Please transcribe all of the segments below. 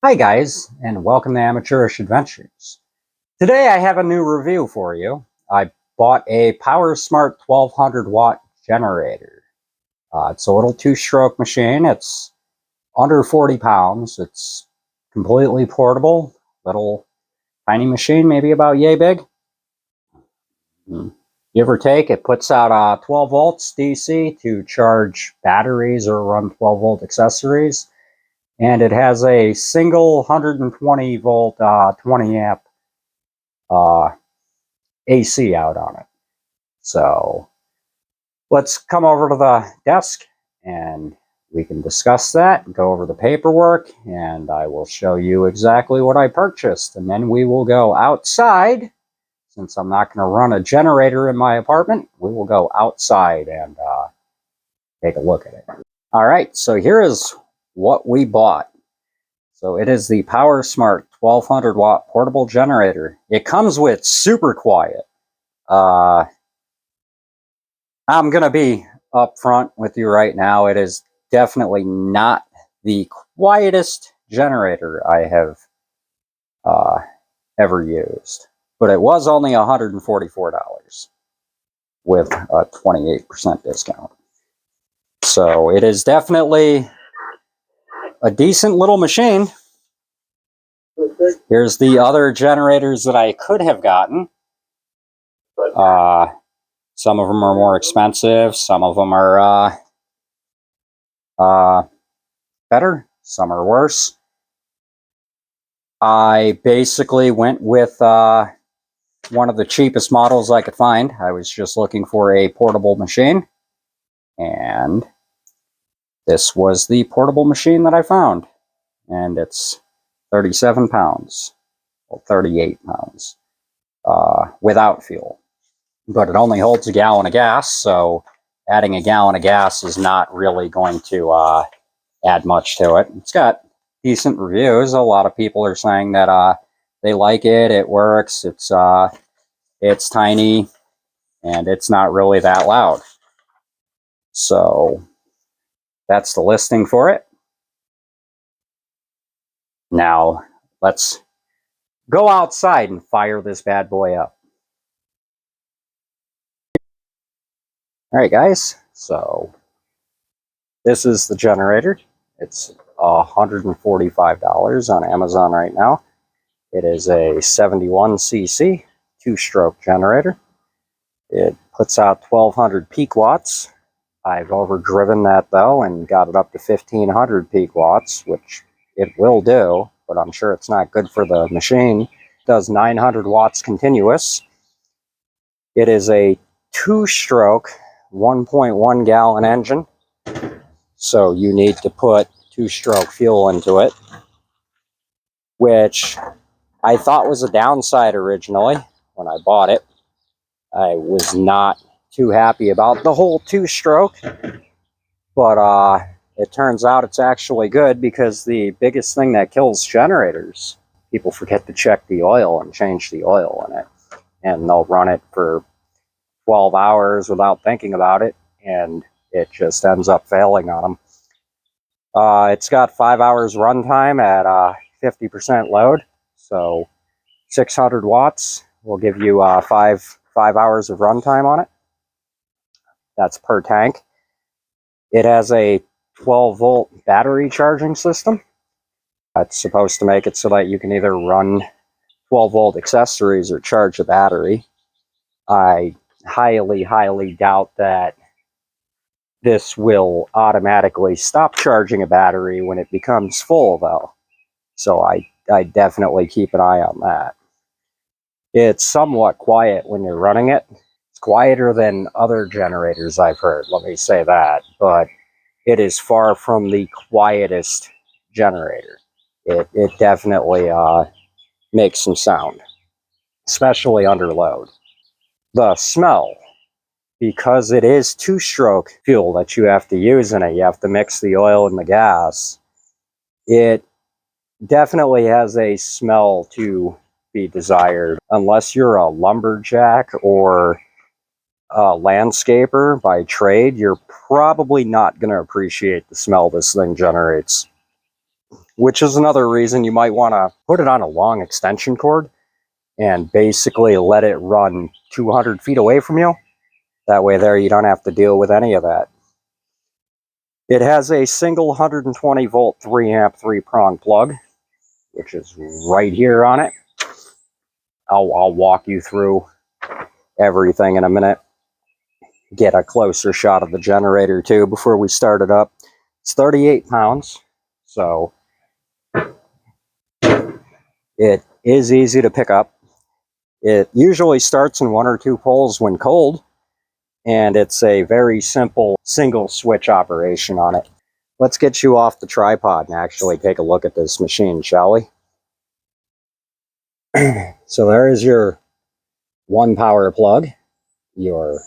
Hi guys, and welcome to Amateurish Adventures. Today I have a new review for you. I bought a Powersmart 1200 watt generator. It's a little two-stroke machine. It's under 40 pounds. It's completely portable. Little tiny machine, maybe about yay big. Give or take. It puts out 12 volts DC to charge batteries or run 12 volt accessories. And it has a single 120 volt 20 amp AC out on it. So let's come over to the desk and we can discuss that, go over the paperwork, and I will show you exactly what I purchased. And then we will go outside. Since I'm not going to run a generator in my apartment, we will go outside and take a look at it. All right, so here is what we bought. So it is the Powersmart 1200 watt portable generator. It comes with super quiet. I'm going to be upfront with you right now. It is definitely not the quietest generator I have ever used. But it was only $144 with a 28% discount. So it is definitely a decent little machine. Here's the other generators that I could have gotten. Some of them are more expensive. Some of them are better. Some are worse. I basically went with one of the cheapest models I could find. I was just looking for a portable machine, and this was the portable machine that I found. And it's 37 pounds, well, 38 pounds, without fuel. But it only holds a gallon of gas, so adding a gallon of gas is not really going to add much to it. It's got decent reviews. A lot of people are saying that they like it, it works, it's tiny, and it's not really that loud. So that's the listing for it. Now let's go outside and fire this bad boy up. All right, guys, so this is the generator. It's $145 on Amazon right now. It is a 71cc two-stroke generator. It puts out 1200 peak watts. I've overdriven that though and got it up to 1500 peak watts, which it will do, but I'm sure it's not good for the machine. It does 900 watts continuous. It is a two-stroke 1.1 gallon engine, so you need to put two-stroke fuel into it, which I thought was a downside originally when I bought it. I was not too happy about the whole two-stroke, but it turns out it's actually good, because the biggest thing that kills generators, people forget to check the oil and change the oil in it, and they'll run it for 12 hours without thinking about it, and it just ends up failing on them. It's got 5 hours runtime at 50% load, so 600 watts will give you five hours of runtime on it. That's per tank. It has a 12 volt battery charging system. It's supposed to make it so that you can either run 12 volt accessories or charge a battery. I highly doubt that this will automatically stop charging a battery when it becomes full, though. So I definitely keep an eye on that. It's somewhat quiet when you're running it. It's quieter than other generators I've heard, let me say that, but it is far from the quietest generator. It definitely makes some sound, especially under load. The smell, because it is two-stroke fuel that you have to use in it, you have to mix the oil and the gas, it definitely has a smell to be desired. Unless you're a lumberjack or a landscaper by trade, you're probably not going to appreciate the smell this thing generates. which is another reason you might want to put it on a long extension cord and basically let it run 200 feet away from you. That way there you don't have to deal with any of that. It has a single 120 volt 3 amp 3-prong plug, which is right here on it. I'll walk you through everything in a minute. Get a closer shot of the generator too before we start it up. It's 38 pounds, so it is easy to pick up. It usually starts in 1 or 2 poles when cold, and it's a very simple single switch operation on it. Let's get you off the tripod and actually take a look at this machine, shall we? So there is your 1 power plug, your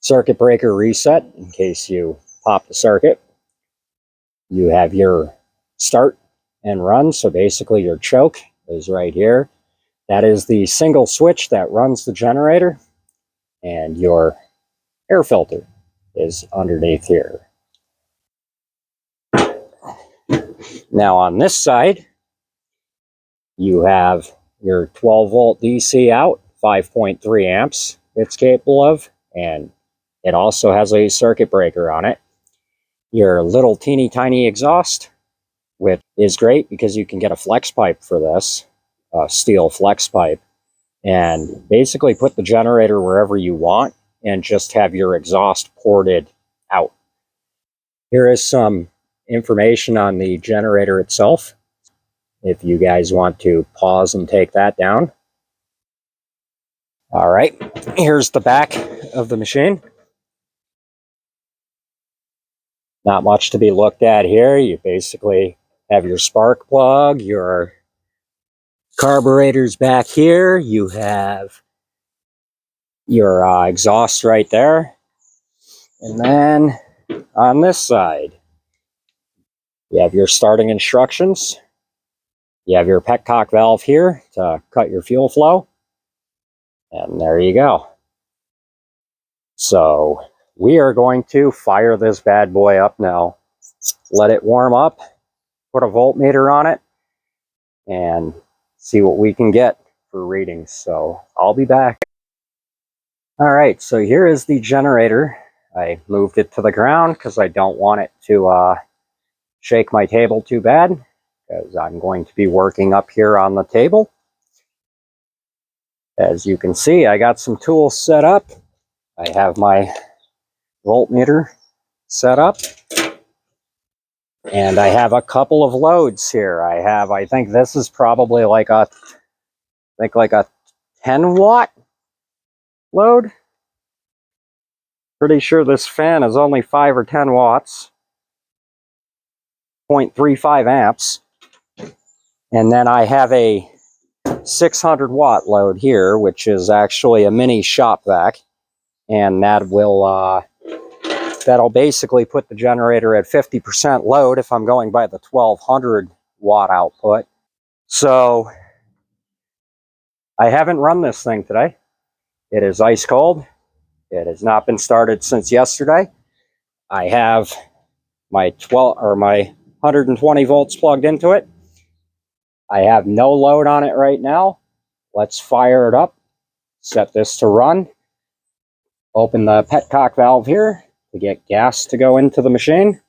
circuit breaker reset in case you pop the circuit. You have your start and run, so basically your choke is right here. That is the single switch that runs the generator, and your air filter is underneath here. Now on this side, you have your 12 volt DC out, 5.3 amps it's capable of, and it also has a circuit breaker on it. Your little teeny tiny exhaust, which is great because you can get a flex pipe for this, a steel flex pipe, and basically put the generator wherever you want and just have your exhaust ported out. Here is some information on the generator itself, if you guys want to pause and take that down. All right, here's the back of the machine. Not much to be looked at here. You basically have your spark plug, your carburetors back here. You have your exhaust right there. And then on this side, you have your starting instructions. You have your petcock valve here to cut your fuel flow. And there you go. So we are going to fire this bad boy up now. Let it warm up, put a voltmeter on it, and see what we can get for readings. So I'll be back. All right, so here is the generator. I moved it to the ground because I don't want it to shake my table too bad, because I'm going to be working up here on the table. As you can see, I got some tools set up. I have my voltmeter set up, and I have a couple of loads here. I think this is probably like a 10 watt load. Pretty sure this fan is only 5 or 10 watts, 0.35 amps. And then I have a 600 watt load here, which is actually a mini shop vac, and that will that'll basically put the generator at 50% load if I'm going by the 1200 watt output. So I haven't run this thing today. It is ice cold. It has not been started since yesterday. I have my 120 volts plugged into it. I have no load on it right now. Let's fire it up, set this to run, open the petcock valve here to get gas to go into the machine.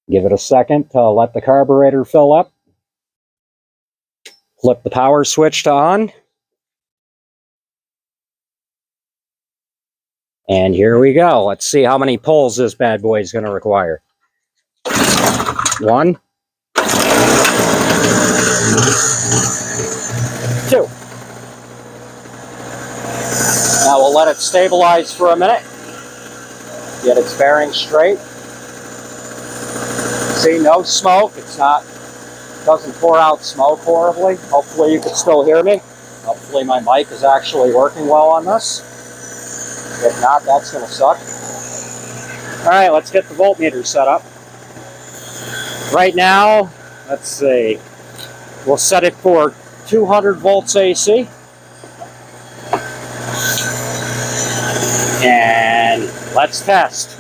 Give it a second to let the carburetor fill up. Flip the power switch to on. And here we go. Let's see how many pulls this bad boy is going to require. 1, 2. Now we'll let it stabilize for a minute. Get its bearings straight. See, no smoke. Doesn't pour out smoke horribly. Hopefully you can still hear me. Hopefully my mic is actually working well on this. If not, that's going to suck. All right, let's get the voltmeter set up. Right now, let's see. We'll set it for 200 volts AC. And let's test.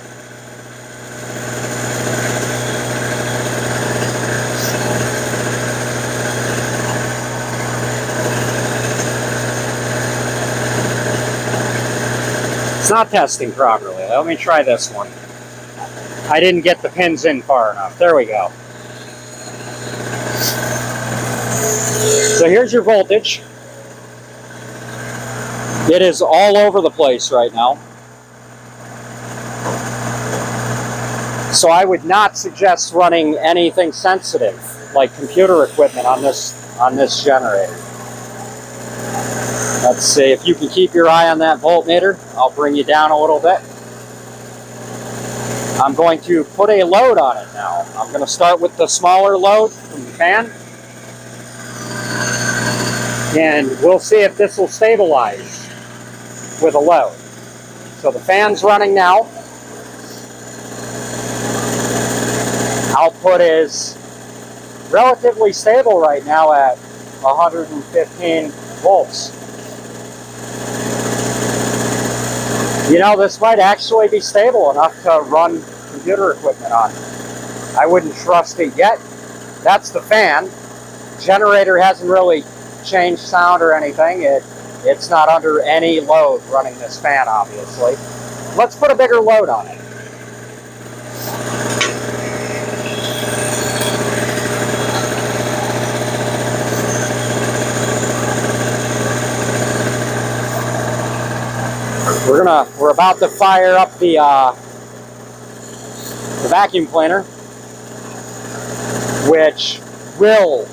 It's not testing properly. Let me try this one. I didn't get the pins in far enough. There we go. So here's your voltage. It is all over the place right now. So I would not suggest running anything sensitive, like computer equipment on this generator. Let's see if you can keep your eye on that voltmeter. I'll bring you down a little bit. I'm going to put a load on it now. I'm going to start with the smaller load from the fan. And we'll see if this will stabilize with a load. So the fan's running now. Output is relatively stable right now at 115 volts. You know, this might actually be stable enough to run computer equipment on. I wouldn't trust it yet. That's the fan. Generator hasn't really changed sound or anything. It's not under any load running this fan, obviously. Let's put a bigger load on it. We're about to fire up the vacuum cleaner, which will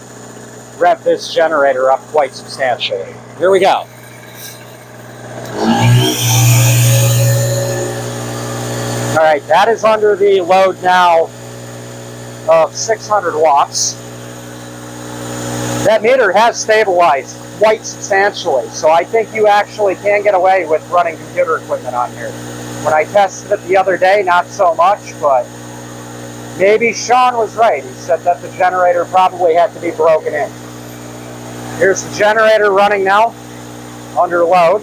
rev this generator up quite substantially. Here we go. All right, that is under the load now of 600 watts. That meter has stabilized quite substantially, so I think you actually can get away with running computer equipment on here. When I tested it the other day, not so much, but maybe Sean was right. He said that the generator probably had to be broken in. Here's the generator running now under load,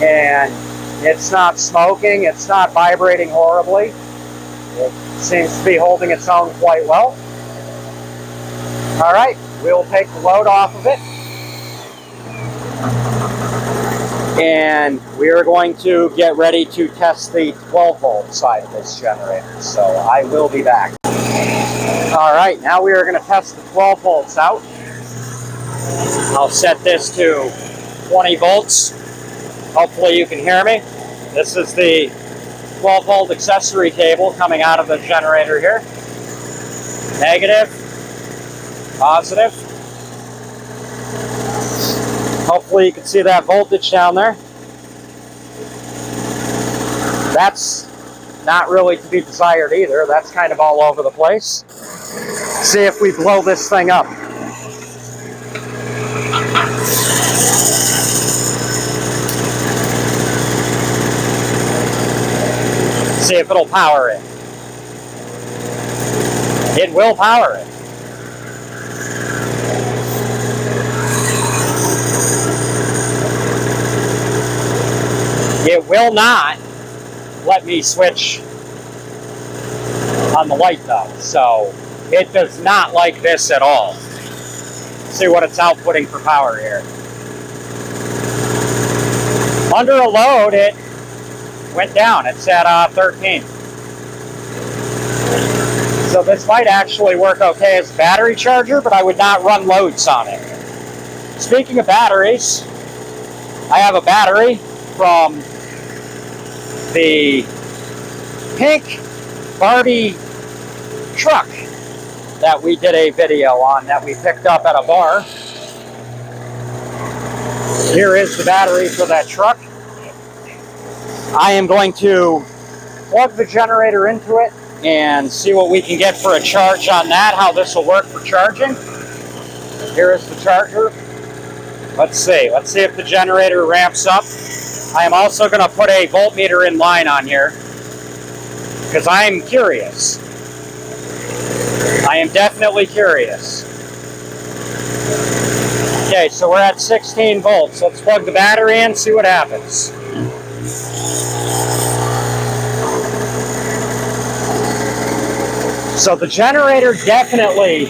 and it's not smoking, it's not vibrating horribly. It seems to be holding its own quite well. All right, we'll take the load off of it. And we are going to get ready to test the 12 volt side of this generator. So I will be back. All right, now we are going to test the 12 volts out. I'll set this to 20 volts. Hopefully you can hear me. This is the 12 volt accessory cable coming out of the generator here. Negative, positive. Hopefully you can see that voltage down there. That's not really to be desired either. That's kind of all over the place. See if we blow this thing up. See if it'll power it. It will power it. It will not let me switch on the light though, so it does not like this at all. See what it's outputting for power here. Under a load, it went down. It's at 13. So this might actually work okay as a battery charger, but I would not run loads on it. Speaking of batteries, I have a battery from the pink Barbie truck that we did a video on that we picked up at a bar. Here is the battery for that truck. I am going to plug the generator into it and see what we can get for a charge on that, how this will work for charging. Here is the charger. Let's see if the generator ramps up. I am also going to put a voltmeter in line on here because I am curious. I am definitely curious. Okay, so we're at 16 volts. Let's plug the battery in, see what happens. So the generator definitely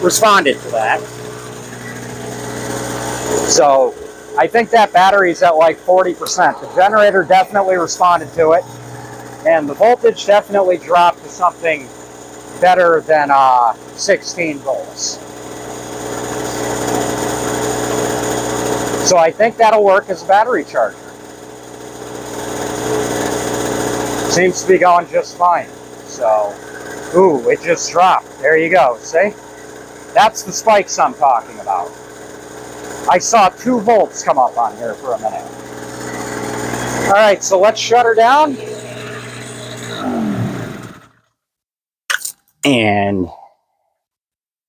responded to that. So I think that battery's at like 40%. The generator definitely responded to it, and the voltage definitely dropped to something better than 16 volts. So I think that'll work as a battery charger. Seems to be going just fine. So, ooh, it just dropped. There you go, see? That's the spikes I'm talking about. I saw 2 volts come up on here for a minute. All right, so let's shut her down. And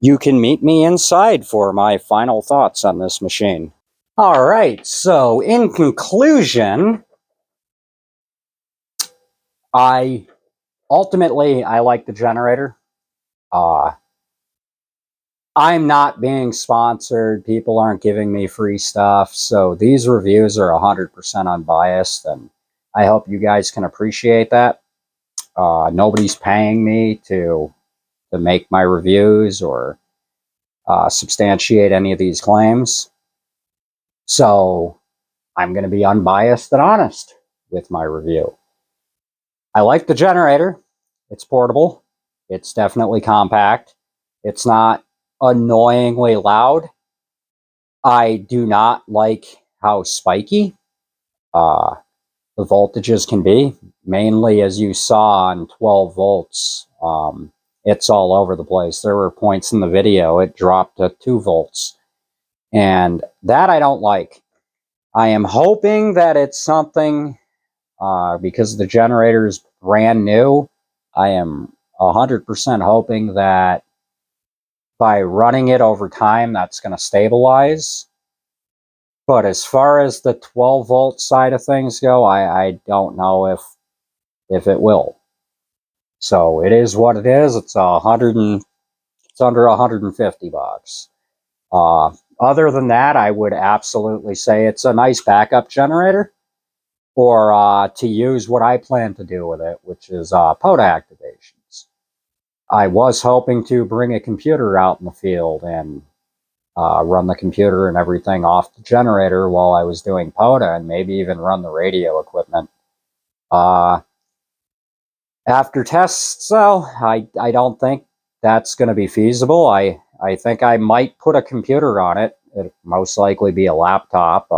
you can meet me inside for my final thoughts on this machine. All right, so in conclusion, I like the generator. I'm not being sponsored. People aren't giving me free stuff. So these reviews are 100% unbiased, and I hope you guys can appreciate that. Nobody's paying me to make my reviews or substantiate any of these claims. So I'm going to be unbiased and honest with my review. I like the generator. It's portable. It's definitely compact. It's not annoyingly loud. I do not like how spiky the voltages can be. Mainly, as you saw on 12 volts, it's all over the place. There were points in the video it dropped to 2 volts. And that I don't like. I am hoping that it's something, because the generator is brand new, I am 100% hoping that by running it over time, that's going to stabilize. But as far as the 12 volt side of things go, I don't know if it will. So it is what it is. It's it's under 150 bucks. Other than that, I would absolutely say it's a nice backup generator, or to use what I plan to do with it, which is POTA activations. I was hoping to bring a computer out in the field and run the computer and everything off the generator while I was doing POTA, and maybe even run the radio equipment. After tests, though, I don't think that's going to be feasible. I think I might put a computer on it. It'd most likely be a laptop,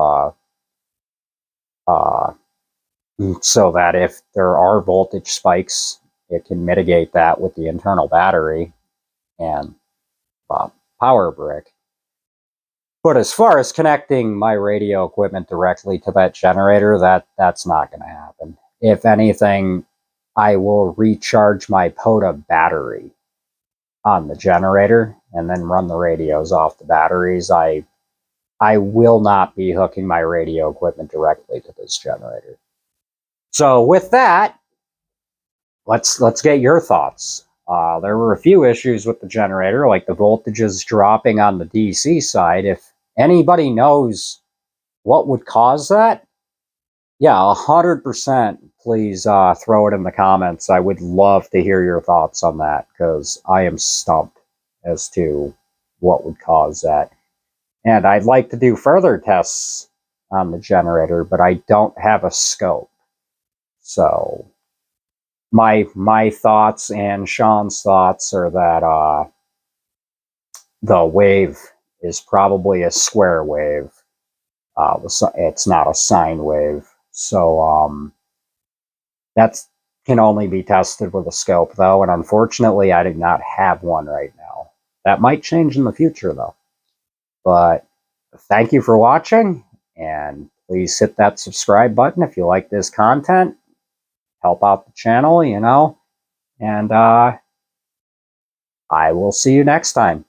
so that if there are voltage spikes, it can mitigate that with the internal battery and power brick. But as far as connecting my radio equipment directly to that generator, that's not going to happen. If anything, I will recharge my POTA battery on the generator and then run the radios off the batteries. I will not be hooking my radio equipment directly to this generator. So with that, let's get your thoughts. There were a few issues with the generator, like the voltages dropping on the DC side. If anybody knows what would cause that, yeah, 100%, please throw it in the comments. I would love to hear your thoughts on that, because I am stumped as to what would cause that. And I'd like to do further tests on the generator, but I don't have a scope. So my thoughts and Sean's thoughts are that the wave is probably a square wave. It's not a sine wave. So that can only be tested with a scope, though, and unfortunately I do not have one right now. That might change in the future, though. But thank you for watching, and please hit that subscribe button if you like this content. Help out the channel, and I will see you next time.